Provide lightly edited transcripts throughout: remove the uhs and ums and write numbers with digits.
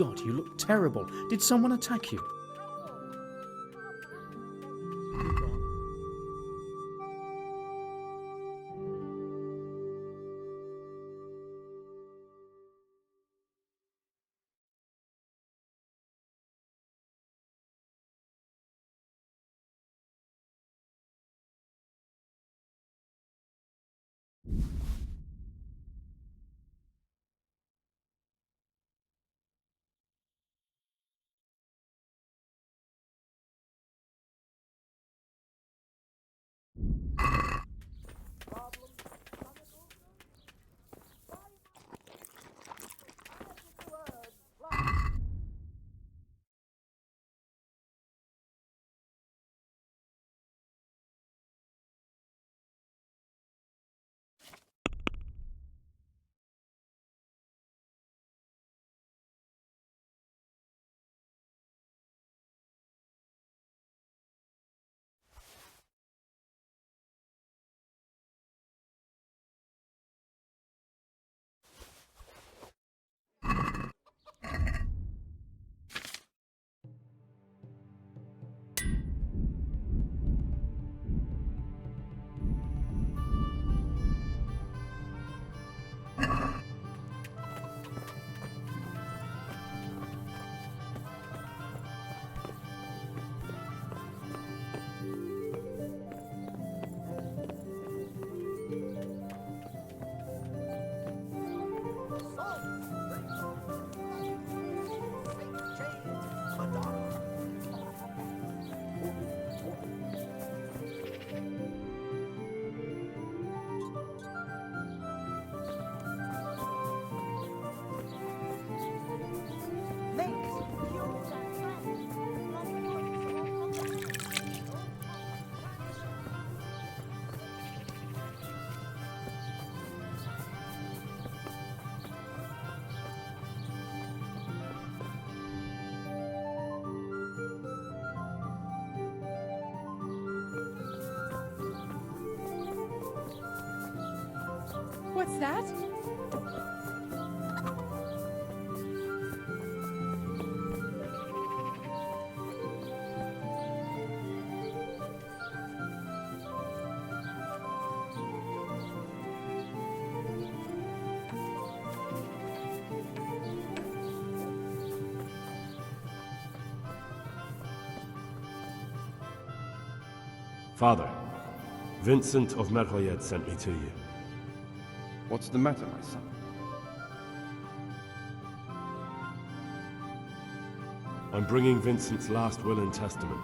God, you look terrible. Did someone attack you? What's that? Father, Vincent of Merhoyet sent me to you. What's the matter, my son? I'm bringing Vincent's last will and testament.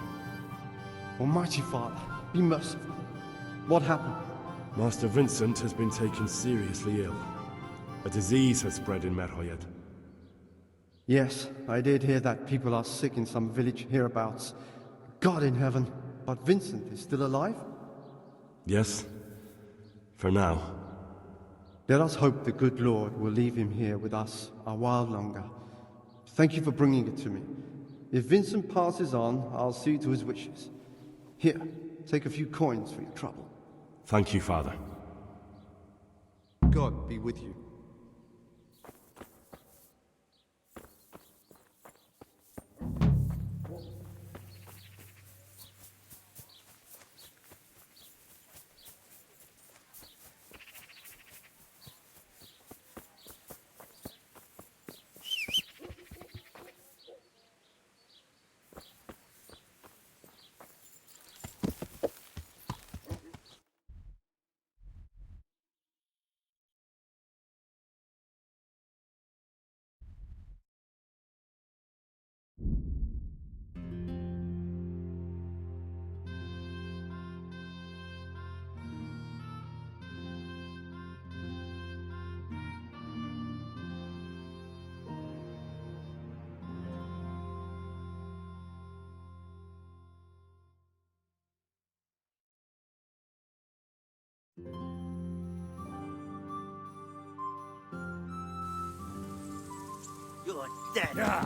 Almighty Father, be merciful. What happened? Master Vincent has been taken seriously ill. A disease has spread in Merhoyet. Yes, I did hear that people are sick in some village hereabouts. God in heaven, but Vincent is still alive? Yes, for now. Let us hope the good Lord will leave him here with us a while longer. Thank you for bringing it to me. If Vincent passes on, I'll see to his wishes. Here, take a few coins for your trouble. Thank you, Father. God be with you. You're dead. Yeah.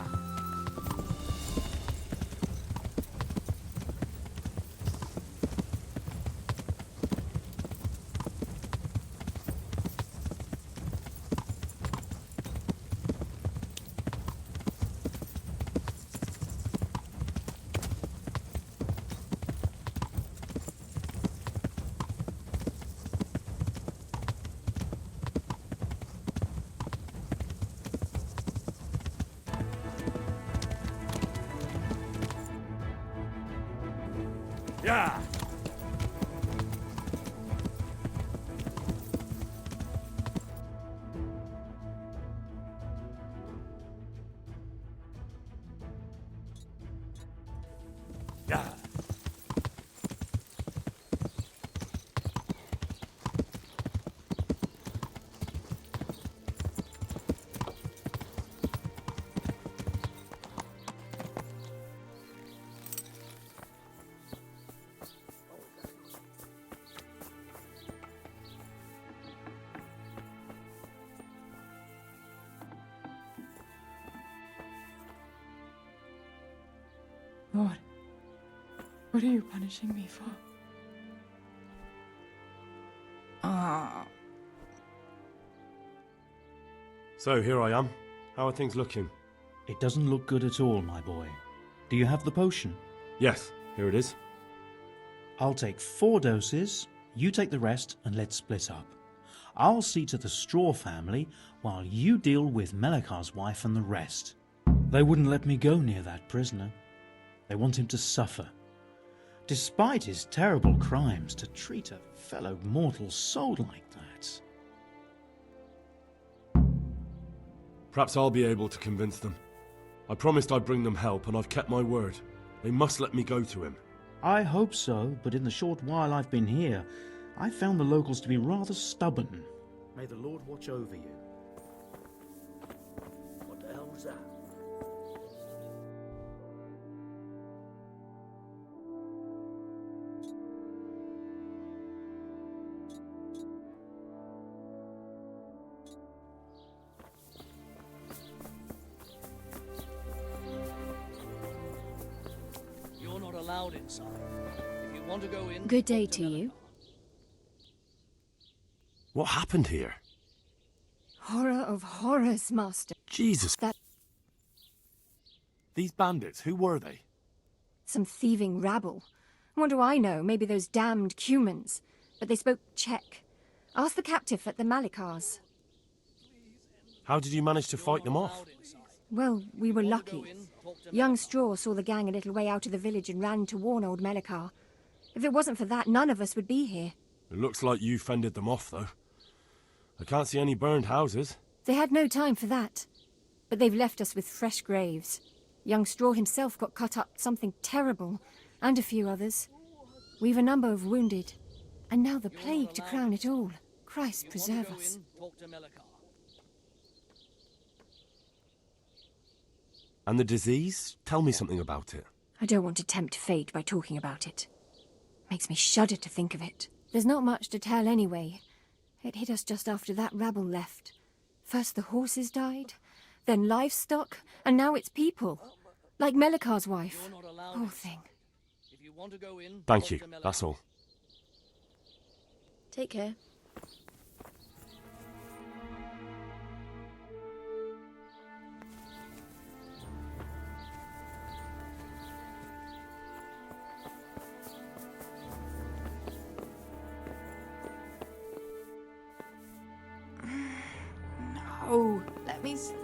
Yeah! Yeah! Lord, what are you punishing me for? Ah. So here I am. How are things looking? It doesn't look good at all, my boy. Do you have the potion? Yes, here it is. I'll take 4 doses, you take the rest, and let's split up. I'll see to the Straw family while you deal with Melikar's wife and the rest. They wouldn't let me go near that prisoner. They want him to suffer. Despite his terrible crimes, to treat a fellow mortal soul like that. Perhaps I'll be able to convince them. I promised I'd bring them help, and I've kept my word. They must let me go to him. I hope so, but in the short while I've been here, I've found the locals to be rather stubborn. May the Lord watch over you. What the hell was that? You're not allowed inside. If you want to go in... Good day to you. What happened here? Horror of horrors, Master. Jesus. That These bandits, who were they? some thieving rabble. What do I know? Maybe those damned humans. But they spoke Czech. Ask the captive at the Malikars. How did you manage to fight them off? Well, we were lucky. Young Straw saw the gang a little way out of the village and ran to warn old Melikar. If it wasn't for that, none of us would be here. It looks like you fended them off, though. I can't see any burned houses. They had no time for that. But they've left us with fresh graves. Young Straw himself got cut up something terrible, and a few others. We've a number of wounded. And now the plague to crown it all. Christ preserve us. And the disease? Tell me something about it. I don't want to tempt fate by talking about it. Makes me shudder to think of it. There's not much to tell anyway. It hit us just after that rabble left. First the horses died, then livestock, and now it's people. Like Melikar's wife. Poor thing. Thank you, that's all. Take care. No, let me sleep.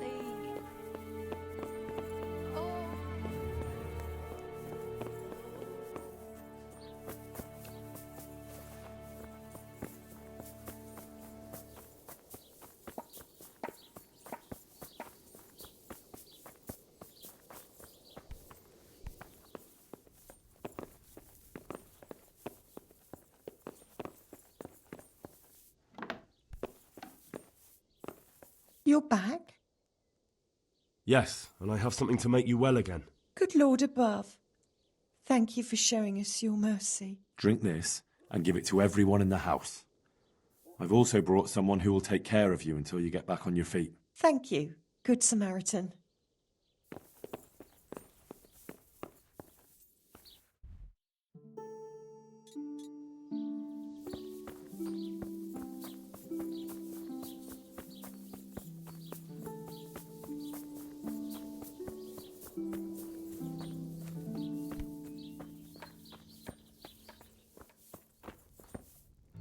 You're back? Yes, and I have something to make you well again. Good Lord above. Thank you for showing us your mercy. Drink this and give it to everyone in the house. I've also brought someone who will take care of you until you get back on your feet. Thank you, Good Samaritan.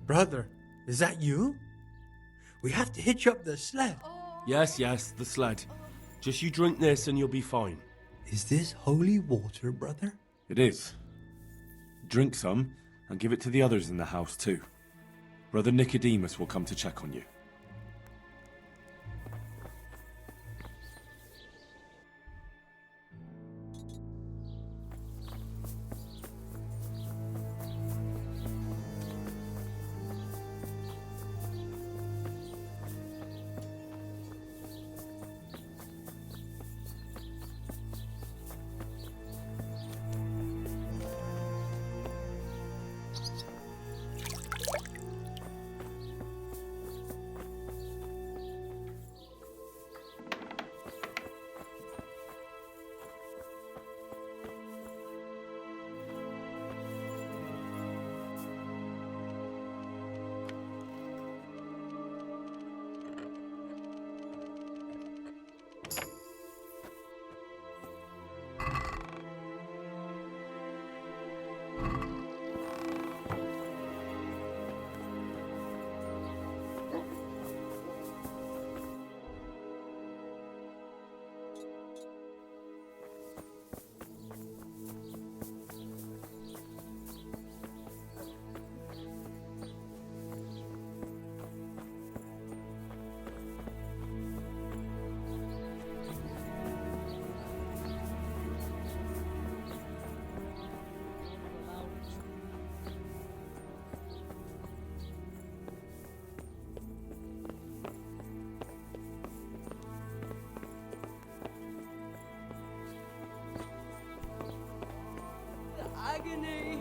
Brother, is that you? We have to hitch up the sled. Yes, the sled. Just you drink this and you'll be fine. Is this holy water, brother? It is. Drink some, and give it to the others in the house too. Brother Nicodemus will come to check on you. Agony.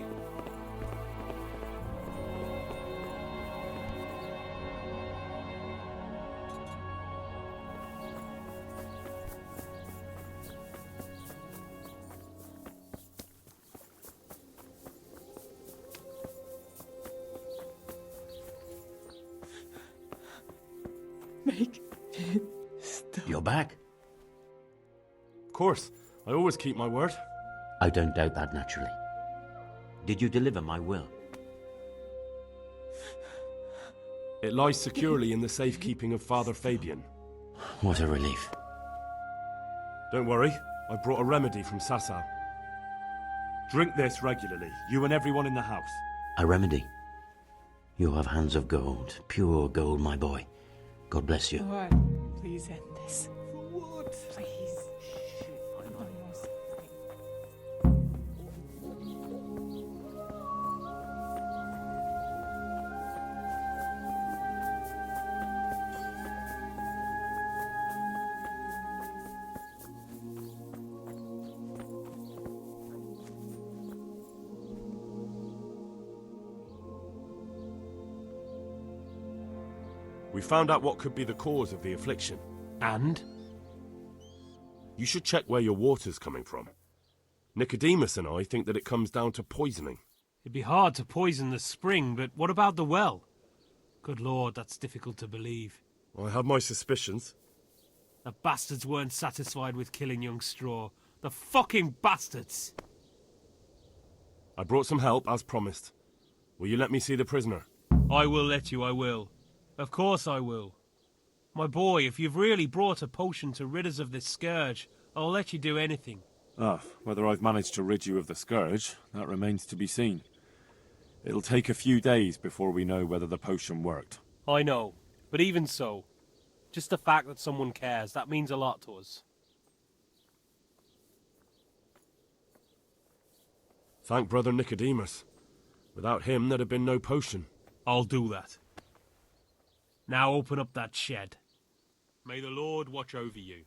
Make it stop. You're back? Of course. I always keep my word. I don't doubt that, naturally. Did you deliver my will? It lies securely in the safekeeping of Father Fabian. What a relief. Don't worry, I brought a remedy from Sasau. Drink this regularly, you and everyone in the house. A remedy? You have hands of gold, pure gold, my boy. God bless you. Lord, please end this. For what? Please. We found out what could be the cause of the affliction. And? You should check where your water's coming from. Nicodemus and I think that it comes down to poisoning. It'd be hard to poison the spring, but what about the well? Good Lord, that's difficult to believe. I have my suspicions. The bastards weren't satisfied with killing young Straw. The fucking bastards! I brought some help, as promised. Will you let me see the prisoner? I will let you, I will. Of course I will. My boy, if you've really brought a potion to rid us of this scourge, I'll let you do anything. Whether I've managed to rid you of the scourge, that remains to be seen. It'll take a few days before we know whether the potion worked. I know, but even so, just the fact that someone cares, that means a lot to us. Thank Brother Nicodemus. Without him, there'd have been no potion. I'll do that. Now open up that shed. May the Lord watch over you.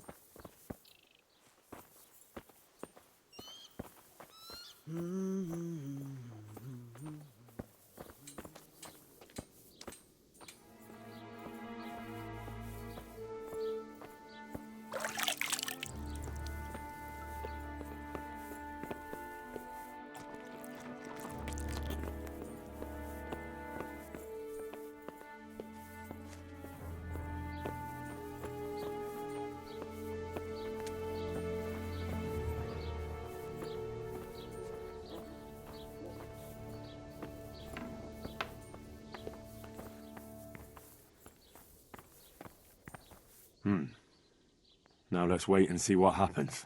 Now let's wait and see what happens.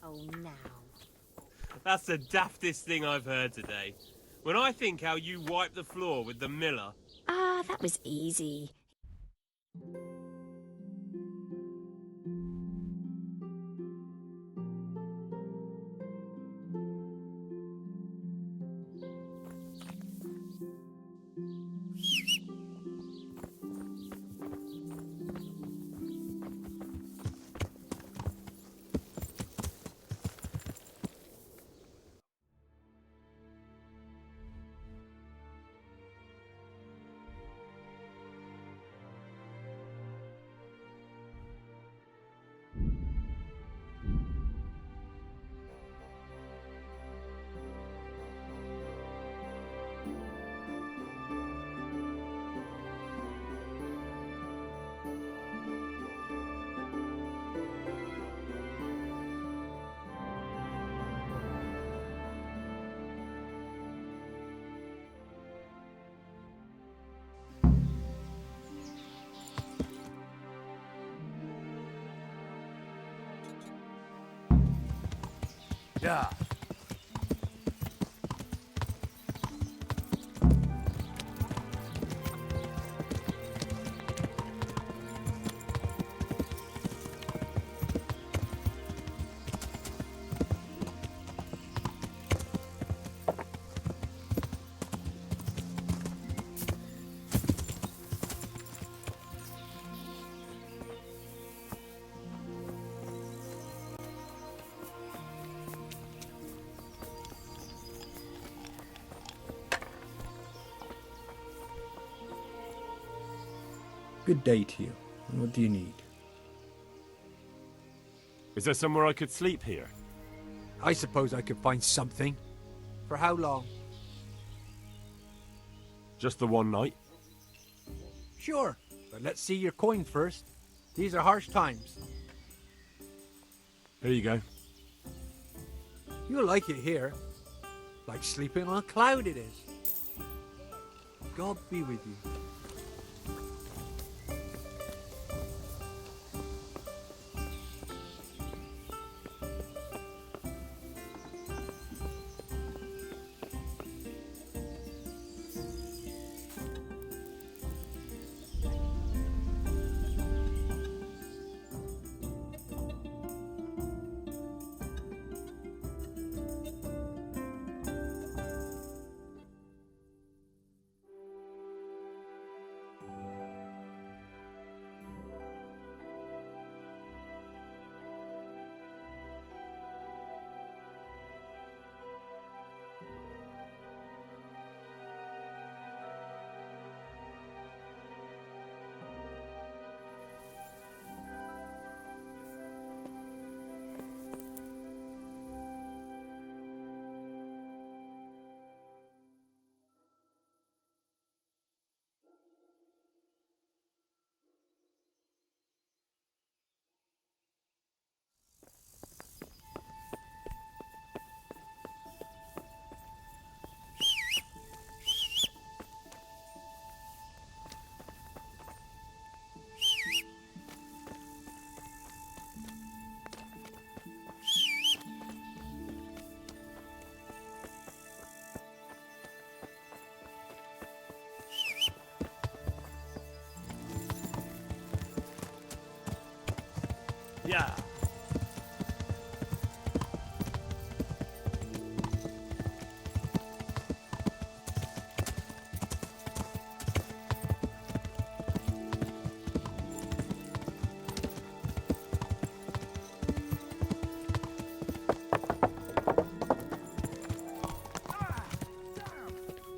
Oh, now. That's the daftest thing I've heard today. When I think how you wiped the floor with the miller... Ah, that was easy. Yeah. Good day to you. What do you need? Is there somewhere I could sleep here? I suppose I could find something. For how long? Just the one night? Sure, but let's see your coin first. These are harsh times. Here you go. You'll like it here. Like sleeping on a cloud it is. God be with you. Yeah.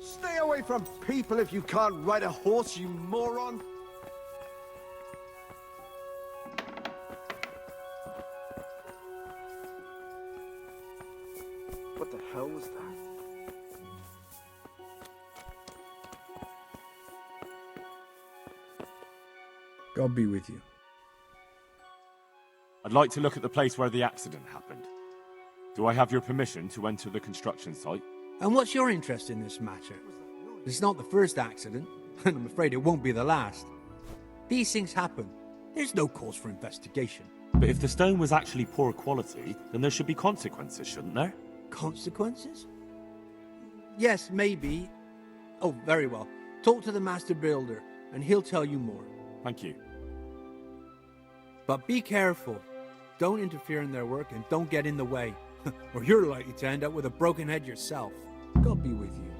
Stay away from people if you can't ride a horse, you moron! What the hell was that? God be with you. I'd like to look at the place where the accident happened. Do I have your permission to enter the construction site? And what's your interest in this matter? It's not the first accident, and I'm afraid it won't be the last. These things happen. There's no cause for investigation. But if the stone was actually poor quality, then there should be consequences, shouldn't there? Consequences? Yes, maybe. Oh, very well. Talk to the master builder, and he'll tell you more. Thank you. But be careful. Don't interfere in their work, and don't get in the way. Or you're likely to end up with a broken head yourself. God be with you.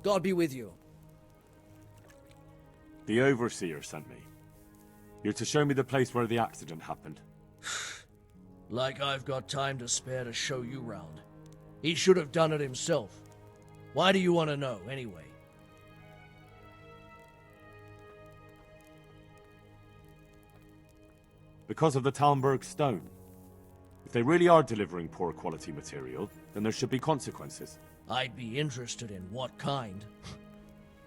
God be with you. The Overseer sent me. You're to show me the place where the accident happened. Like I've got time to spare to show you round. He should have done it himself. Why do you want to know, anyway? Because of the Talmberg stone. If they really are delivering poor quality material, then there should be consequences. I'd be interested in what kind.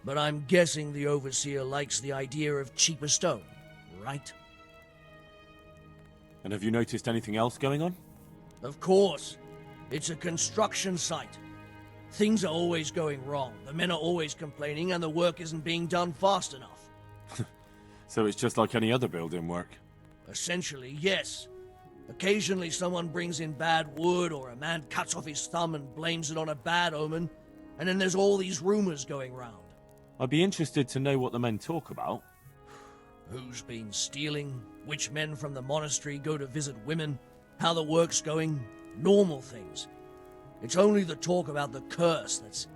But I'm guessing the Overseer likes the idea of cheaper stone, right? And have you noticed anything else going on? Of course. It's a construction site. Things are always going wrong, the men are always complaining, and the work isn't being done fast enough. So it's just like any other building work? Essentially, yes. Occasionally someone brings in bad wood, or a man cuts off his thumb and blames it on a bad omen, and then there's all these rumors going round. I'd be interested to know what the men talk about. Who's been stealing, which men from the monastery go to visit women, how the work's going, normal things. It's only the talk about the curse that's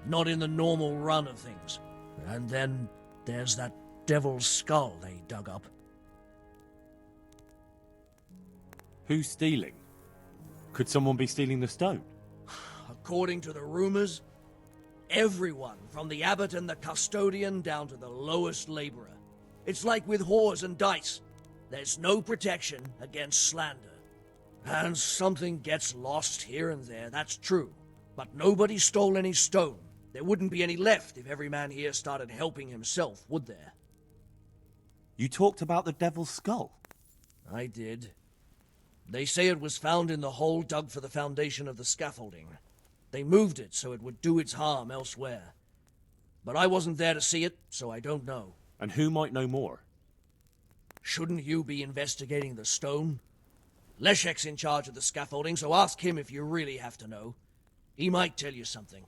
not in the normal run of things. And then there's that devil's skull they dug up. Who's stealing? Could someone be stealing the stone? According to the rumors, everyone, from the abbot and the custodian down to the lowest laborer. It's like with whores and dice. There's no protection against slander. And something gets lost here and there, that's true. But nobody stole any stone. There wouldn't be any left if every man here started helping himself, would there? You talked about the devil's skull. I did. They say it was found in the hole dug for the foundation of the scaffolding. They moved it so it would do its harm elsewhere. But I wasn't there to see it, so I don't know. And who might know more? Shouldn't you be investigating the stone? Leszek's in charge of the scaffolding, so ask him if you really have to know. He might tell you something.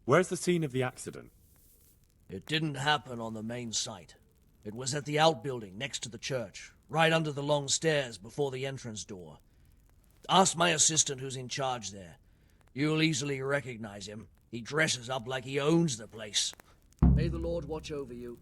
Where's the scene of the accident? It didn't happen on the main site. It was at the outbuilding next to the church, right under the long stairs before the entrance door. Ask my assistant who's in charge there. You'll easily recognize him. He dresses up like he owns the place. May the Lord watch over you.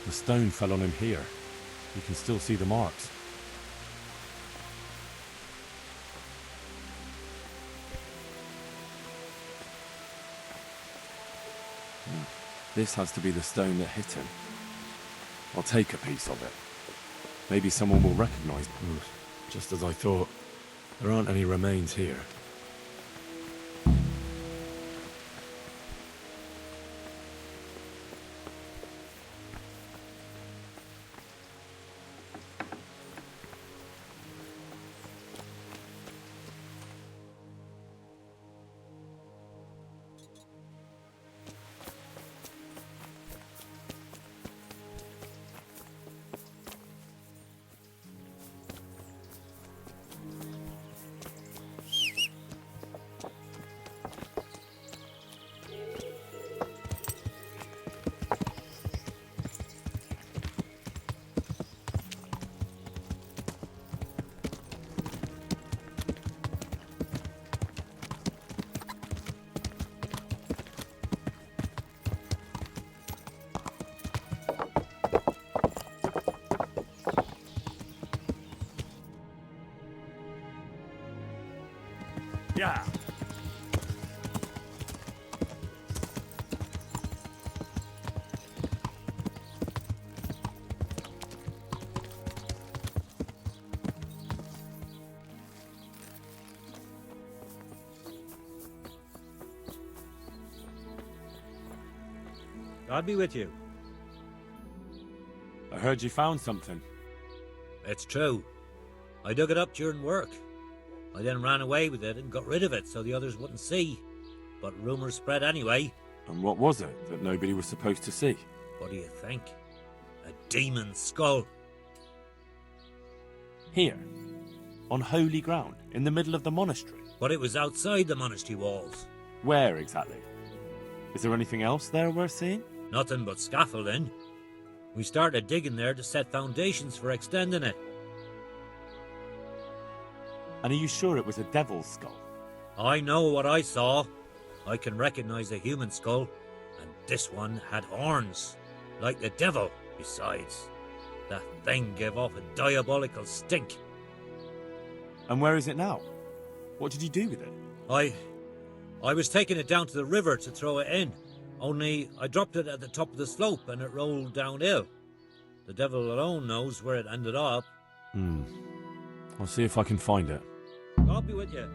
The stone fell on him here. You can still see the marks. This has to be the stone that hit him. I'll take a piece of it. Maybe someone will recognize it. Just as I thought. There aren't any remains here. Yeah. God be with you. I heard you found something. It's true. I dug it up during work. I then ran away with it and got rid of it so the others wouldn't see. But rumours spread anyway. And what was it that nobody was supposed to see? What do you think? A demon skull. Here? On holy ground? In the middle of the monastery? But it was outside the monastery walls. Where exactly? Is there anything else there worth seeing? Nothing but scaffolding. We started digging there to set foundations for extending it. And are you sure it was a devil's skull? I know what I saw. I can recognize a human skull, and this one had horns, like the devil. Besides, that thing gave off a diabolical stink. And where is it now? What did you do with it? I was taking it down to the river to throw it in, only I dropped it at the top of the slope and it rolled downhill. The devil alone knows where it ended up. I'll see if I can find it. God be with you.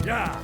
Yeah.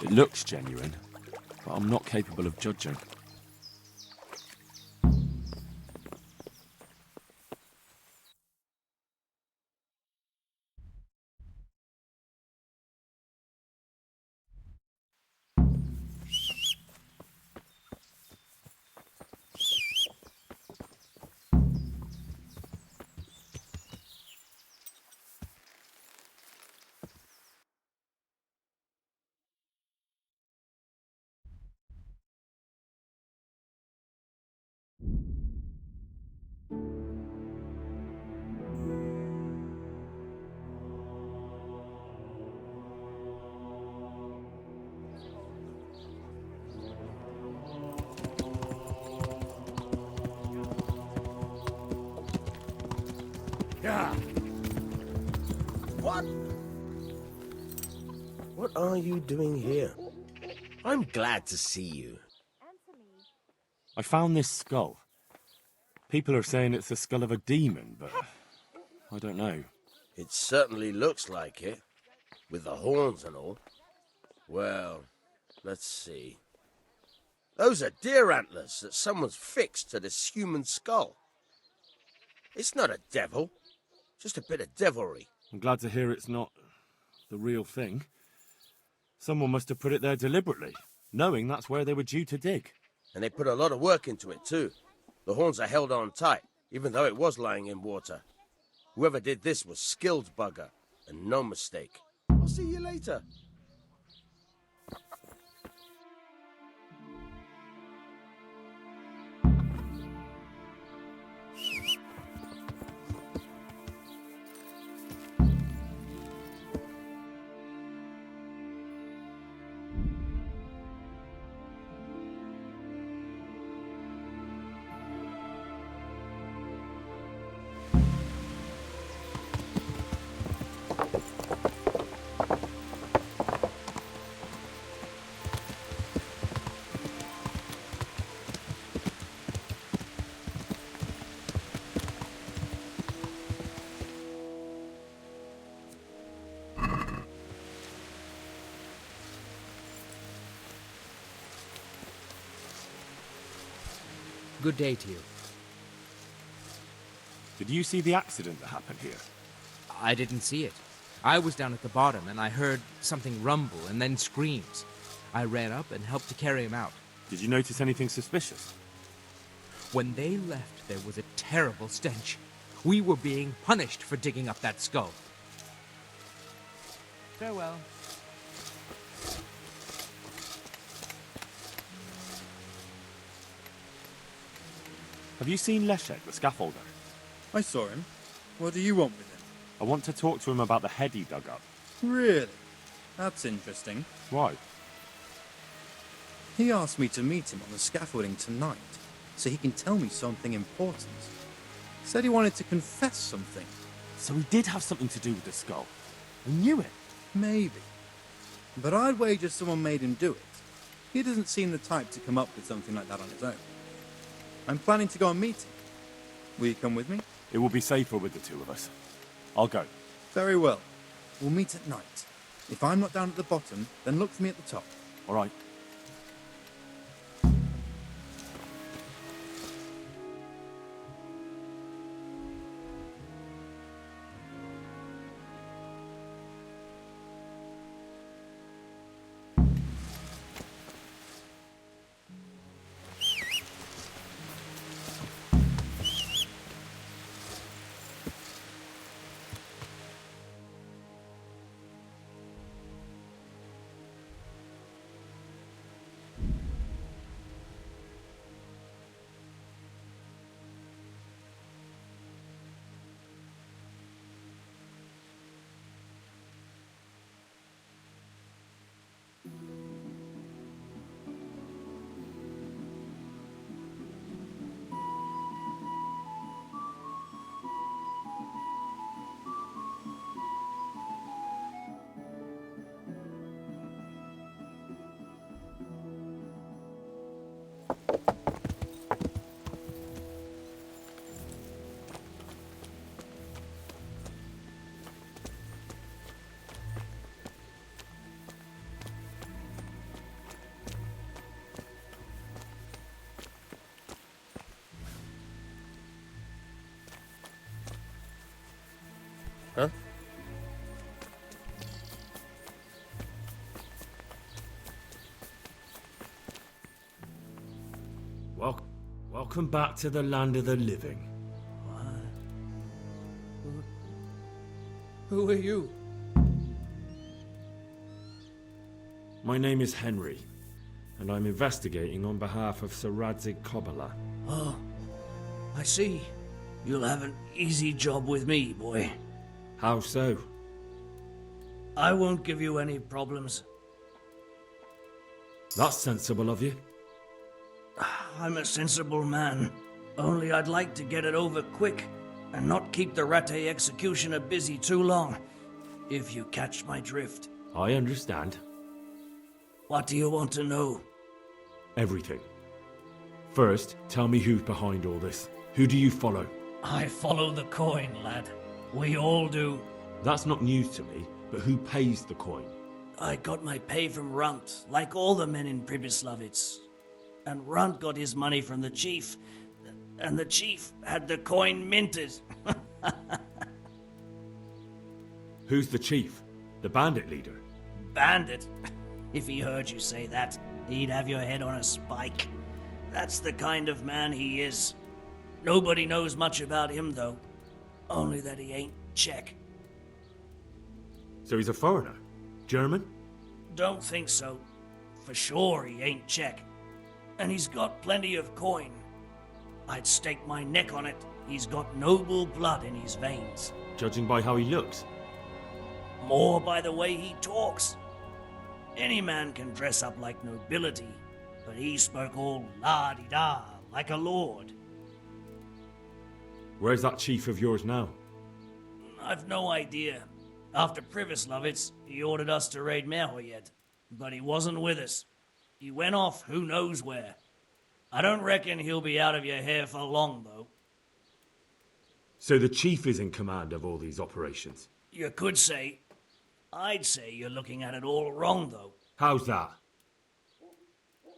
It looks genuine, but I'm not capable of judging. Yeah. What? What are you doing here? I'm glad to see you. I found this skull. People are saying it's the skull of a demon, but I don't know. It certainly looks like it, with the horns and all. Well, let's see. Those are deer antlers that someone's fixed to this human skull. It's not a devil, just a bit of devilry. I'm glad to hear it's not the real thing. Someone must have put it there deliberately, knowing that's where they were due to dig. And they put a lot of work into it, too. The horns are held on tight, even though it was lying in water. Whoever did this was skilled bugger, and no mistake. I'll see you later. Good day to you. Did you see the accident that happened here? I didn't see it. I was down at the bottom and I heard something rumble and then screams. I ran up and helped to carry him out. Did you notice anything suspicious? When they left, there was a terrible stench. We were being punished for digging up that skull. Farewell. Have you seen Leszek, the scaffolder? I saw him. What do you want with him? I want to talk to him about the head he dug up. Really? That's interesting. Why? He asked me to meet him on the scaffolding tonight, so he can tell me something important. Said he wanted to confess something. So he did have something to do with the skull. I knew it. Maybe. But I'd wager someone made him do it. He doesn't seem the type to come up with something like that on his own. I'm planning to go and meet him. Will you come with me? It will be safer with the two of us. I'll go. Very well. We'll meet at night. If I'm not down at the bottom, then look for me at the top. All right. Huh? Welcome back to the land of the living. Who are you? My name is Henry, and I'm investigating on behalf of Sir Radzig Kobyla. Oh, I see. You'll have an easy job with me, boy. How so? I won't give you any problems. That's sensible of you. I'm a sensible man. Only I'd like to get it over quick and not keep the Ratte executioner busy too long, if you catch my drift. I understand. What do you want to know? Everything. First, tell me who's behind all this. Who do you follow? I follow the coin, lad. We all do. That's not news to me, but who pays the coin? I got my pay from Runt, like all the men in Pribyslavitz. And Runt got his money from the chief, and the chief had the coin minted. Who's the chief? The bandit leader? Bandit? If he heard you say that, he'd have your head on a spike. That's the kind of man he is. Nobody knows much about him, though. Only that he ain't Czech. So he's a foreigner? German? Don't think so. For sure he ain't Czech. And he's got plenty of coin. I'd stake my neck on it. He's got noble blood in his veins. Judging by how he looks? More by the way he talks. Any man can dress up like nobility, but he spoke all la-di-da, like a lord. Where's that chief of yours now? I've no idea. After Pribyslavitz, he ordered us to raid Merhoyed, but he wasn't with us. He went off who knows where. I don't reckon he'll be out of your hair for long, though. So the chief is in command of all these operations? You could say. I'd say you're looking at it all wrong, though. How's that?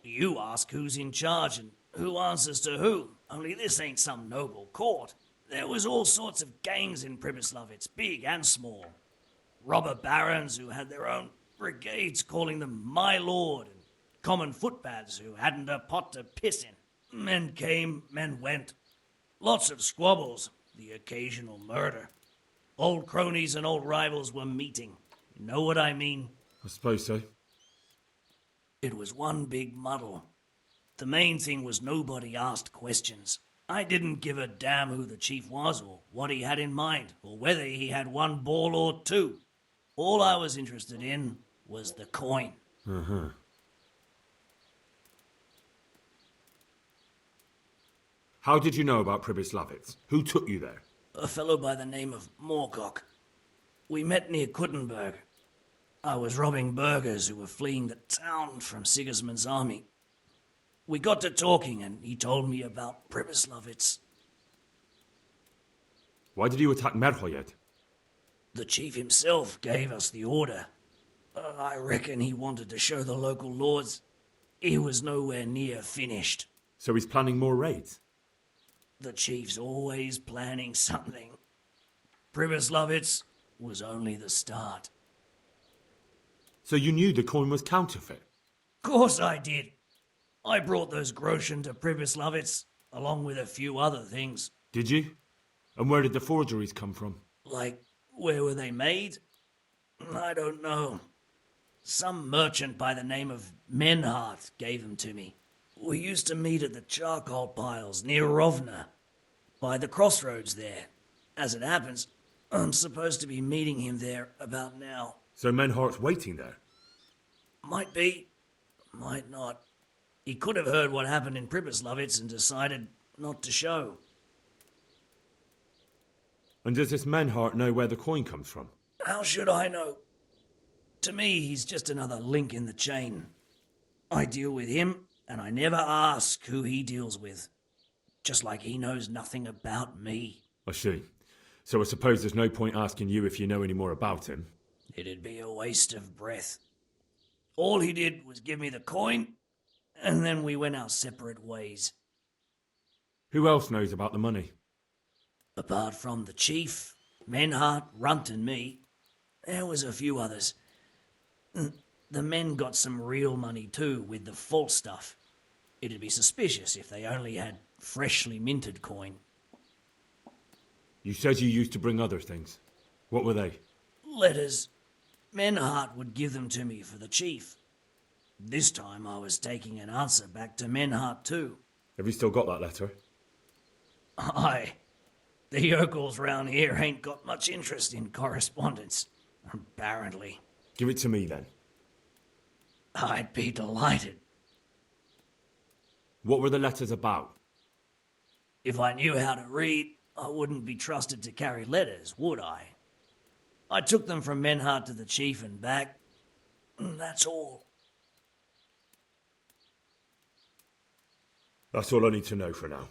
You ask who's in charge and who answers to who, only this ain't some noble court. There was all sorts of gangs in Pribyslavitz, big and small. Robber barons who had their own brigades calling them my lord, and common footpads who hadn't a pot to piss in. Men came, men went. Lots of squabbles, the occasional murder. Old cronies and old rivals were meeting. Know what I mean? I suppose so. It was one big muddle. The main thing was nobody asked questions. I didn't give a damn who the chief was or what he had in mind or whether he had one ball or two. All I was interested in was the coin. Uh-huh. How did you know about Pribyslavitz? Who took you there? A fellow by the name of Moorcock. We met near Kuttenberg. I was robbing burghers who were fleeing the town from Sigismund's army. We got to talking and he told me about Pribyslavitz. Why did you attack Merhoyed? The chief himself gave us the order. I reckon he wanted to show the local lords he was nowhere near finished. So he's planning more raids? The chief's always planning something. Pribyslavitz was only the start. So you knew the coin was counterfeit? Course I did. I brought those groschen to Pribyslavitz, along with a few other things. Did you? And where did the forgeries come from? Like, where were they made? I don't know. Some merchant by the name of Menhart gave them to me. We used to meet at the charcoal piles near Rovna, by the crossroads there. As it happens, I'm supposed to be meeting him there about now. So Menhart's waiting there? Might be, might not. He could have heard what happened in Pribyslavitz and decided not to show. And does this Menhart know where the coin comes from? How should I know? To me, he's just another link in the chain. I deal with him, and I never ask who he deals with. Just like he knows nothing about me. I see. So I suppose there's no point asking you if you know any more about him. It'd be a waste of breath. All he did was give me the coin, and then we went our separate ways. Who else knows about the money? Apart from the chief, Menhart, Runt and me, there was a few others. The men got some real money too, with the false stuff. It'd be suspicious if they only had freshly minted coin. You said you used to bring other things. What were they? Letters. Menhart would give them to me for the chief. This time I was taking an answer back to Menhart too. Have you still got that letter? Aye. The yokels round here ain't got much interest in correspondence, apparently. Give it to me then. I'd be delighted. What were the letters about? If I knew how to read, I wouldn't be trusted to carry letters, would I? I took them from Menhart to the chief and back. That's all. That's all I need to know for now.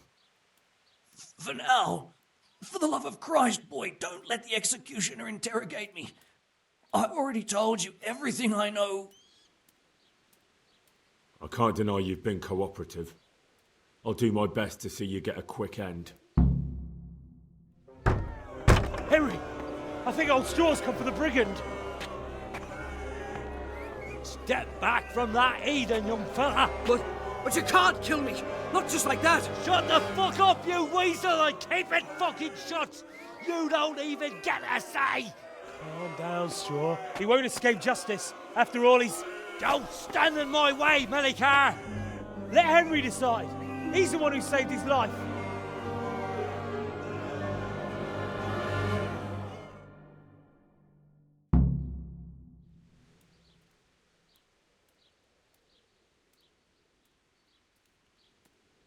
For now, for the love of Christ, boy, don't let the executioner interrogate me. I already told you everything I know. I can't deny you've been cooperative. I'll do my best to see you get a quick end. Henry! I think old Straw's come for the brigand. Step back from that heathen, young fella! But you can't kill me! Not just like that! Shut the fuck up, you weasel, and keep it fucking shut! You don't even get a say! Calm down, Straw. He won't escape justice. After all, he's... Don't stand in my way, Melikar! Let Henry decide. He's the one who saved his life.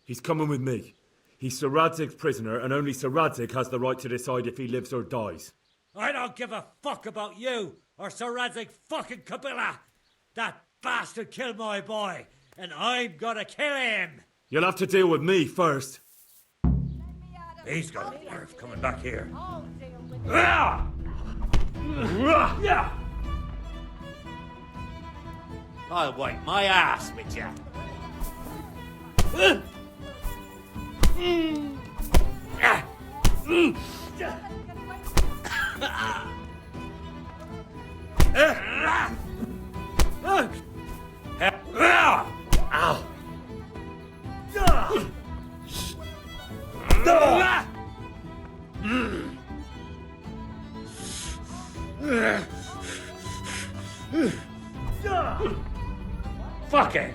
He's coming with me. He's Sir Radzig's prisoner, and only Sir Radzig has the right to decide if he lives or dies. I don't give a fuck about you or Sir Radzig fucking Kabila. That bastard killed my boy, and I'm gonna kill him. You'll have to deal with me first. He's got a nerve coming back here. I'll wipe my ass with you. Fuck it!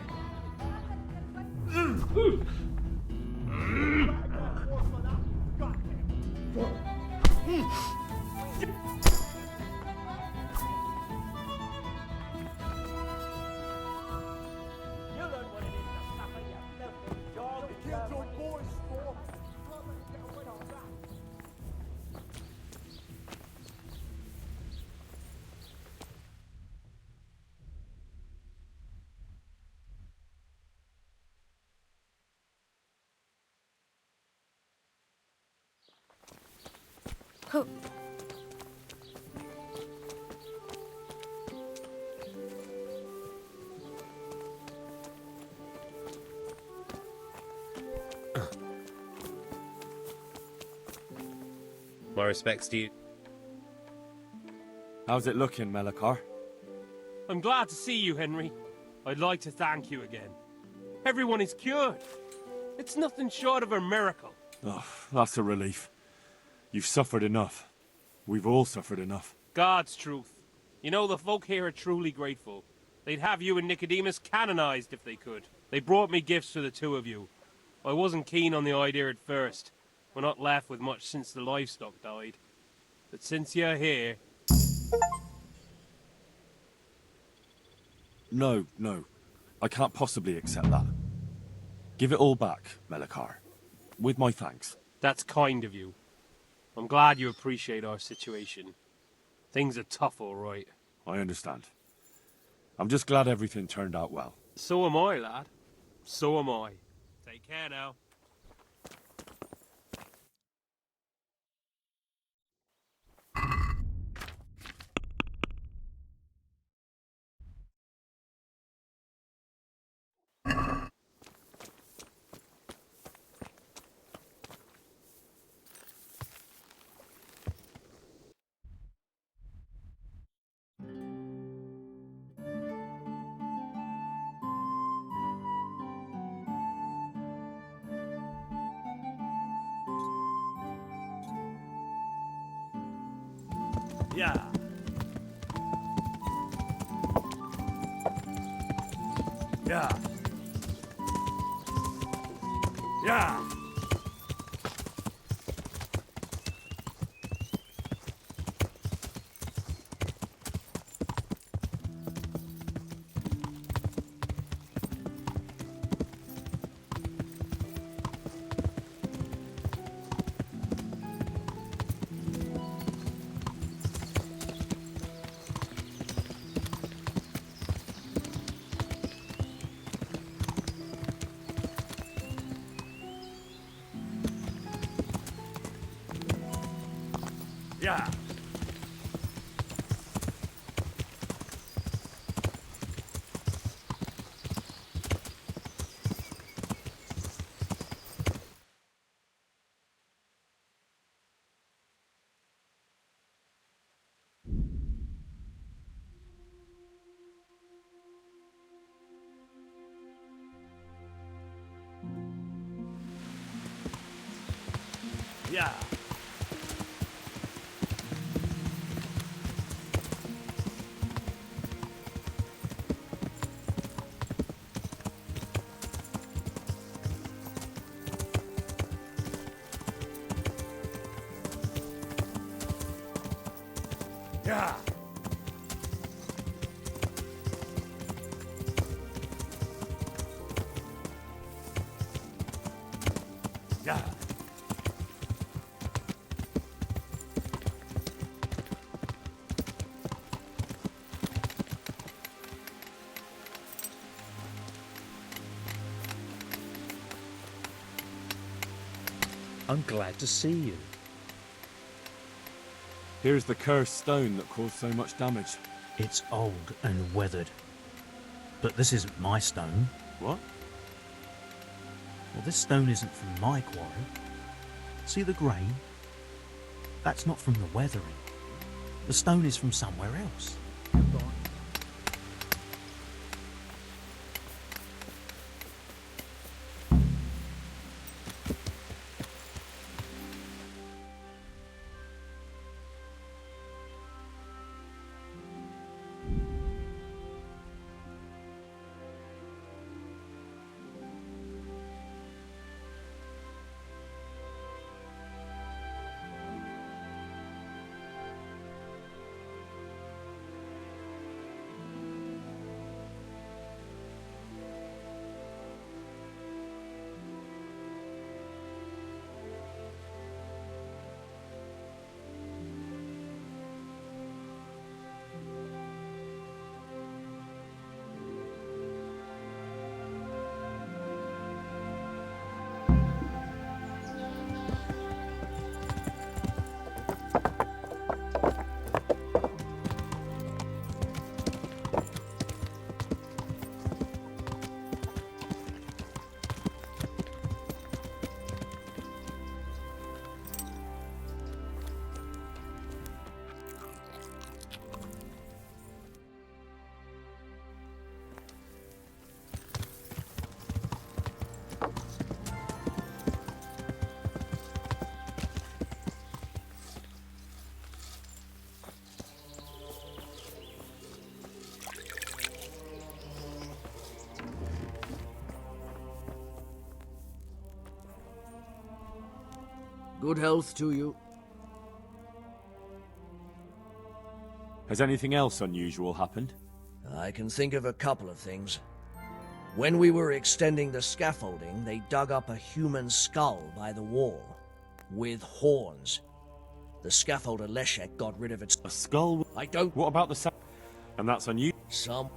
Oh. My respects to you. How's it looking, Melikar? I'm glad to see you, Henry. I'd like to thank you again. Everyone is cured. It's nothing short of a miracle. Oh, that's a relief. You've suffered enough. We've all suffered enough. God's truth. You know, the folk here are truly grateful. They'd have you and Nicodemus canonized if they could. They brought me gifts for the two of you. I wasn't keen on the idea at first. We're not left with much since the livestock died. But since you're here... No. I can't possibly accept that. Give it all back, Melikar. With my thanks. That's kind of you. I'm glad you appreciate our situation. Things are tough, all right. I understand. I'm just glad everything turned out well. So am I, lad. So am I. Take care now. Yeah. Yeah. Yeah. Yeah. Yeah. Yeah. Yeah. I'm glad to see you. Here's the cursed stone that caused so much damage. It's old and weathered. But this isn't my stone. What? Well, this stone isn't from my quarry. See the grain? That's not from the weathering. The stone is from somewhere else. Good health to you. Has anything else unusual happened? I can think of a couple of things. When we were extending the scaffolding, they dug up a human skull by the wall. With horns. The scaffolder Leszek got rid of its... A skull? I don't... What about the... And that's unusual? Some...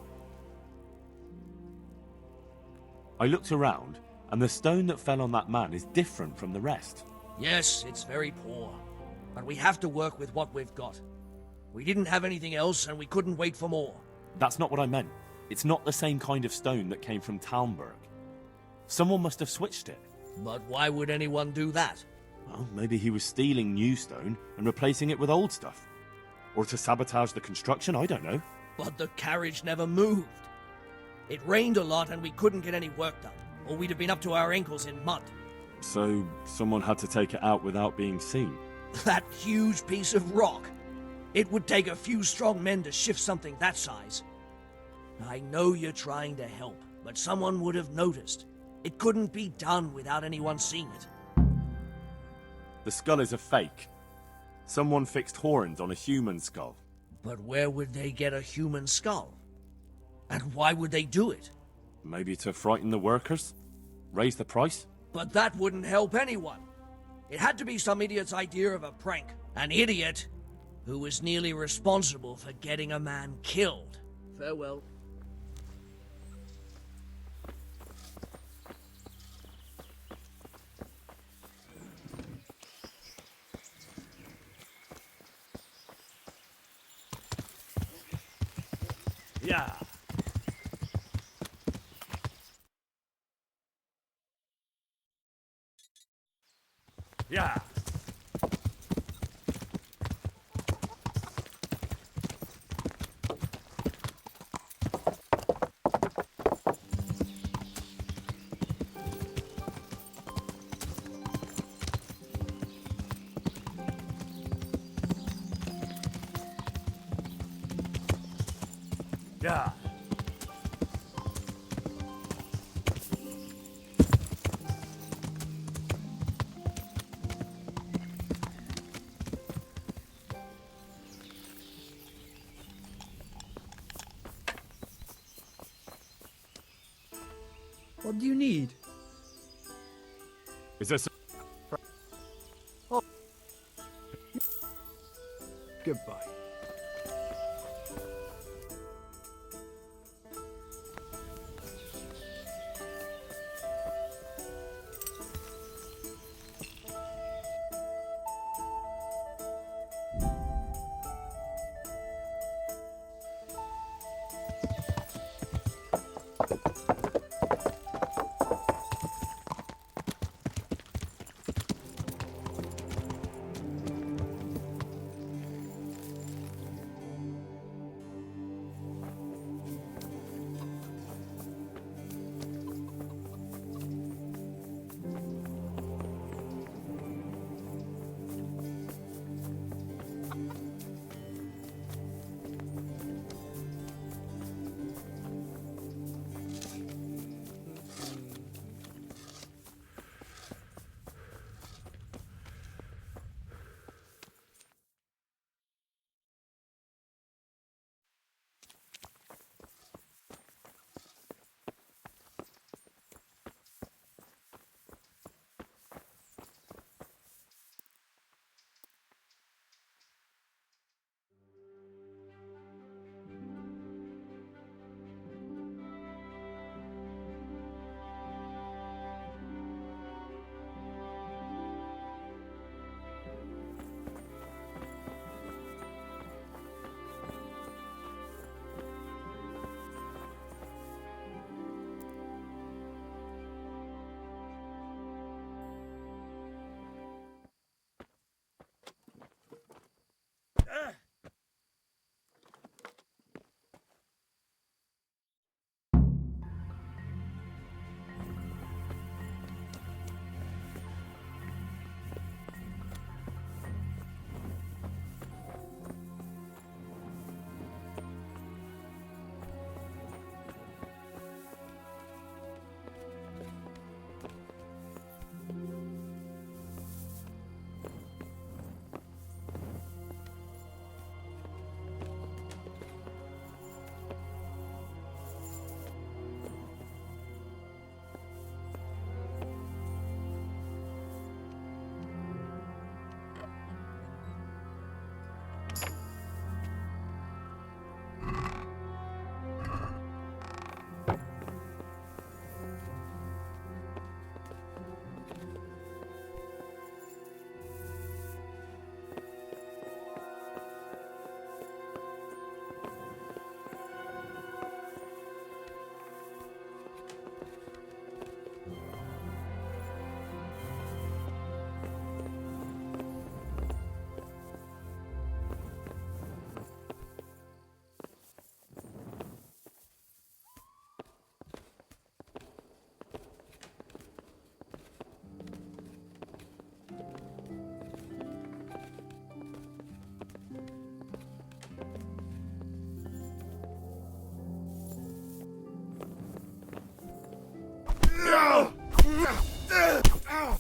I looked around, and the stone that fell on that man is different from the rest. Yes, it's very poor. But we have to work with what we've got. We didn't have anything else, and we couldn't wait for more. That's not what I meant. It's not the same kind of stone that came from Talmberg. Someone must have switched it. But why would anyone do that? Well, maybe he was stealing new stone and replacing it with old stuff. Or to sabotage the construction, I don't know. But the carriage never moved. It rained a lot and we couldn't get any work done, or we'd have been up to our ankles in mud. So, someone had to take it out without being seen? That huge piece of rock. It would take a few strong men to shift something that size. I know you're trying to help, but someone would have noticed. It couldn't be done without anyone seeing it. The skull is a fake. Someone fixed horns on a human skull. But where would they get a human skull? And why would they do it? Maybe to frighten the workers? Raise the price? But that wouldn't help anyone. It had to be some idiot's idea of a prank. An idiot who was nearly responsible for getting a man killed. Farewell. Yeah. Yeah. Yeah. What do you need? Is there some... Oh. Goodbye.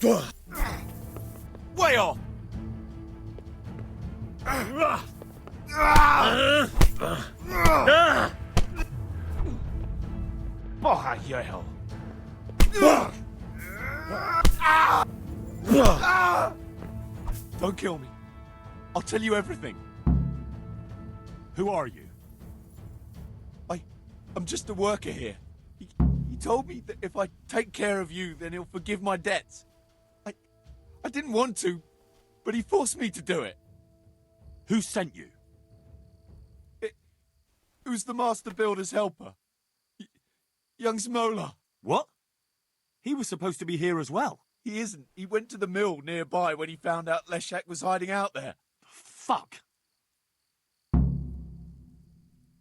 Way off! Porra, hell! Don't kill me. I'll tell you everything. Who are you? I'm just a worker here. He told me that if I take care of you, then he'll forgive my debts. I didn't want to, but he forced me to do it. Who sent you? It was the Master Builder's helper. Young Smola. What? He was supposed to be here as well. He isn't. He went to the mill nearby when he found out Leshak was hiding out there. Fuck.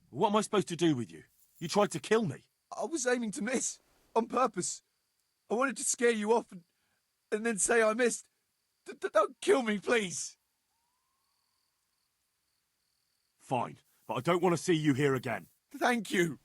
What am I supposed to do with you? You tried to kill me. I was aiming to miss. On purpose. I wanted to scare you off and then say I missed. Don't kill me, please. Fine, but I don't want to see you here again. Thank you.